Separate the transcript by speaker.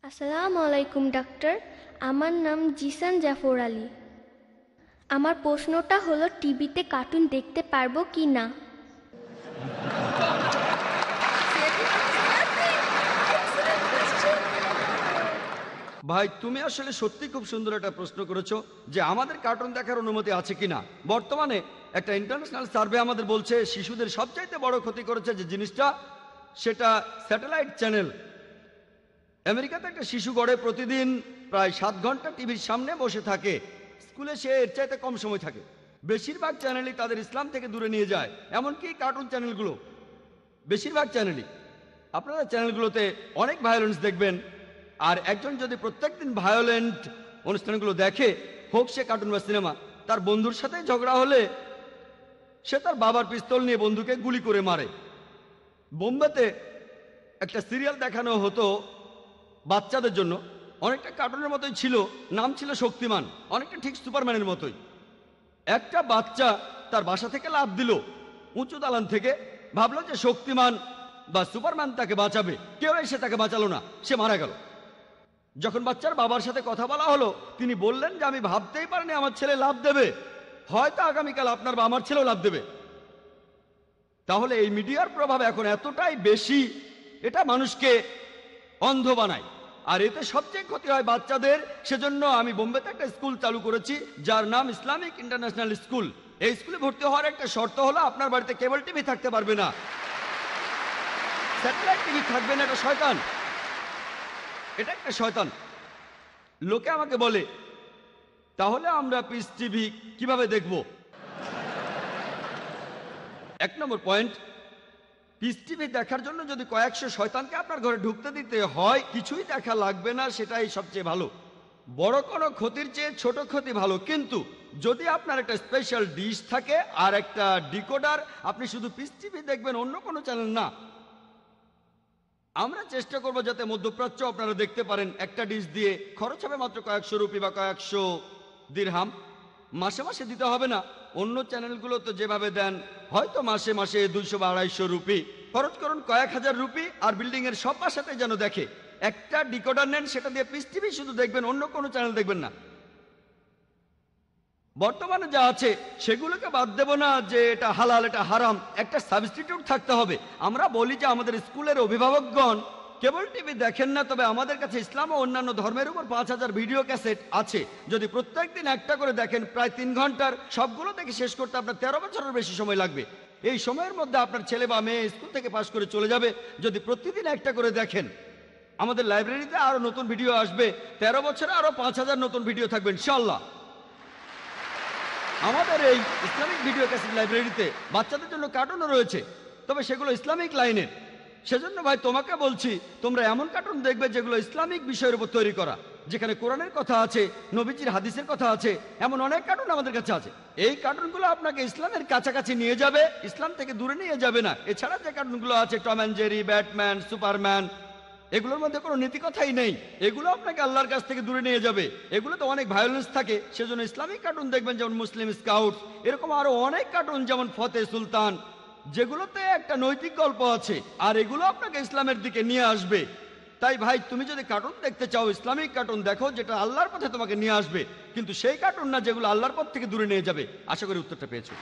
Speaker 1: আসসালামু আলাইকুম ডাক্তার, আমার নাম জিসান জাফর আলী। আমার প্রশ্নটা হলো টিভিতে কার্টুন দেখতে পারবো কি না।
Speaker 2: ভাই, তুমি আসলে সত্যি খুব সুন্দর একটা প্রশ্ন করেছো যে আমাদের কার্টুন দেখার অনুমতি আছে কিনা। বর্তমানে একটা ইন্টারন্যাশনাল সার্ভে আমাদের বলছে শিশুদের সবচাইতে বড় ক্ষতি করেছে যে জিনিসটা, সেটা স্যাটেলাইট চ্যানেল। আমেরিকাতে একটা শিশু গড়ে প্রতিদিন প্রায় 7 ঘন্টা টিভির সামনে বসে থাকে। স্কুলে সে এর চাইতে কম সময় থাকে। বেশিরভাগ চ্যানেলই তাদের ইসলাম থেকে দূরে নিয়ে যায়, এমনকি কার্টুন চ্যানেলগুলো। বেশিরভাগ চ্যানেলই, আপনারা চ্যানেলগুলোতে অনেক ভায়োলেন্স দেখবেন। আর একজন যদি প্রত্যেকদিন ভায়োলেন্ট অনুষ্ঠানগুলো দেখে, হোক সে কার্টুন বা সিনেমা, তার বন্ধুর সাথে ঝগড়া হলে সে তার বাবার পিস্তল নিয়ে বন্ধুকে গুলি করে মারে। বোম্বেতে একটা সিরিয়াল দেখানো হতো বাচ্চাদের জন্য, অনেকটা কার্টুনের মতোই ছিল, নাম ছিল শক্তিমান, অনেকটা ঠিক সুপারম্যানের মতোই। একটা বাচ্চা তার বাসা থেকে লাফ দিল উঁচু দালান থেকে, ভাবলো যে শক্তিমান বা সুপারম্যান তাকে বাঁচাবে, কেউ এসে তাকে বাঁচালো না, সে মারা গেল। যখন বাচ্চার বাবার সাথে কথা বলা হলো, তিনি বললেন যে আমি ভাবতেই পারিনি আমার ছেলে লাফ দেবে, হয়তো আগামীকাল আপনার বা আমার ছেলেও লাফ দেবে। তাহলে এই মিডিয়ার প্রভাব এখন এতটাই বেশি, এটা মানুষকে অন্ধ বানায়, আর এতে সবচেয়ে ক্ষতি হয় বাচ্চাদের। সেজন্য আমি বোম্বেতে একটা স্কুল চালু করেছি যার নাম ইসলামিক ইন্টারন্যাশনাল স্কুল। এই স্কুলে ভর্তি হওয়ার একটা শর্ত হলো আপনার বাড়িতে কেবল টিভি থাকতে পারবে না, স্যাটেলাইট টিভি থাকবে না। এটা শয়তান, এটা একটা শয়তান। লোকে আমাকে বলে, তাহলে আমরা পিস টিভি কিভাবে দেখব? 1 নম্বর পয়েন্ট, পিস টিভি দেখার জন্য যদি কয়েকশো শয়তানকে আপনার ঘরে ঢুকতে দিতে হয়, কিছুই দেখা লাগবে না, সেটাই সবচেয়ে ভালো। বড় কোনো ক্ষতির চেয়ে ছোট ক্ষতি ভালো। কিন্তু যদি আপনার একটা স্পেশাল ডিশ থাকে আর একটা ডিকোডার, আপনি শুধু পিস টিভি দেখবেন, অন্য কোনো চ্যানেল না। আমরা চেষ্টা করব যাতে মধ্যপ্রাচ্য আপনারা দেখতে পারেন। একটা ডিশ দিয়ে খরচ হবে মাত্র কয়েকশো রুপি বা কয়েকশো দিরহাম। মাসে মাসে দিতে হবে না। অন্য চ্যানেলগুলো তো যেভাবে দেন, হয়তো মাসে মাসে 200 বা 250 রুপি খরচ করুন, কয়েক হাজার রুপি, আর বিল্ডিং এর সব বাসাতে যেন দেখে। একটা ডিকোডার নেন, সেটা দিয়ে পিস টিভি শুধু দেখবেন, অন্য কোনো চ্যানেল দেখবেন না। বর্তমানে যা আছে সেগুলোকে বাদ দেব না যে এটা হালাল এটা হারাম, একটা সাবস্টিটিউট থাকতে হবে। আমরা বলি যে আমাদের স্কুলের অভিভাবকগণ কেবল টিভি দেখেন না, তবে আমাদের কাছে ইসলাম ও অন্যান্য ধর্মের উপর 5000 ভিডিও ক্যাসেট আছে। যদি প্রত্যেকদিন একটা করে দেখেন, প্রায় 3 ঘন্টার, সবগুলো দেখে শেষ করতে আপনার 13 বছরের বেশি সময় লাগবে। এই সময়ের মধ্যে আপনার ছেলে বা মেয়ে স্কুল থেকে পাশ করে চলে যাবে যদি প্রতিদিন একটা করে দেখেন। আমাদের লাইব্রেরিতে আরো নতুন ভিডিও আসবে, 13 বছরে আরো 5000 নতুন ভিডিও থাকবে ইনশাআল্লাহ। আমাদের এই ইসলামিক ভিডিও ক্যাসেট লাইব্রেরিতে বাচ্চাদের জন্য কার্টুনও রয়েছে, তবে সেগুলো ইসলামিক লাইনের। সেজন্য ভাই তোমাকে বলছি, তোমরা এমন কার্টুন দেখবে যেগুলো ইসলামিক বিষয়ের উপর তৈরি করা, যেখানে কোরআনের কথা আছে, নবীজির হাদিসের কথা আছে। এমন অনেক কার্টুন আমাদের কাছে আছে। এই কার্টুনগুলো আপনাকে ইসলামের কাছাকাছি নিয়ে যাবে, ইসলাম থেকে দূরে নিয়ে যাবে না। এছাড়া যে কার্টুনগুলো আছে, Tom and Jerry, Batman, Superman, এগুলোর মধ্যে কোনো নীতি কথাই নেই। এগুলো আপনাকে আল্লাহর কাছ থেকে দূরে নিয়ে যাবে। এগুলো তো অনেক ভায়োলেন্স থাকে, সেজন্য ইসলামিক কার্টুন দেখবেন, যেমন মুসলিম স্কাউট, এরকম আরো অনেক কার্টুন, যেমন ফতে সুলতান, যেগুলোতে একটা নৈতিক গল্প আছে, আর এগুলো আপনাকে ইসলামের দিকে নিয়ে আসবে। তাই ভাই, তুমি যদি কার্টুন দেখতে চাও, ইসলামিক কার্টুন দেখো, যেটা আল্লাহর পথে তোমাকে নিয়ে আসবে, কিন্তু সেই কার্টুন না যেগুলো আল্লাহর পথ থেকে দূরে নিয়ে যাবে। আশা করি উত্তরটা পেয়েছো।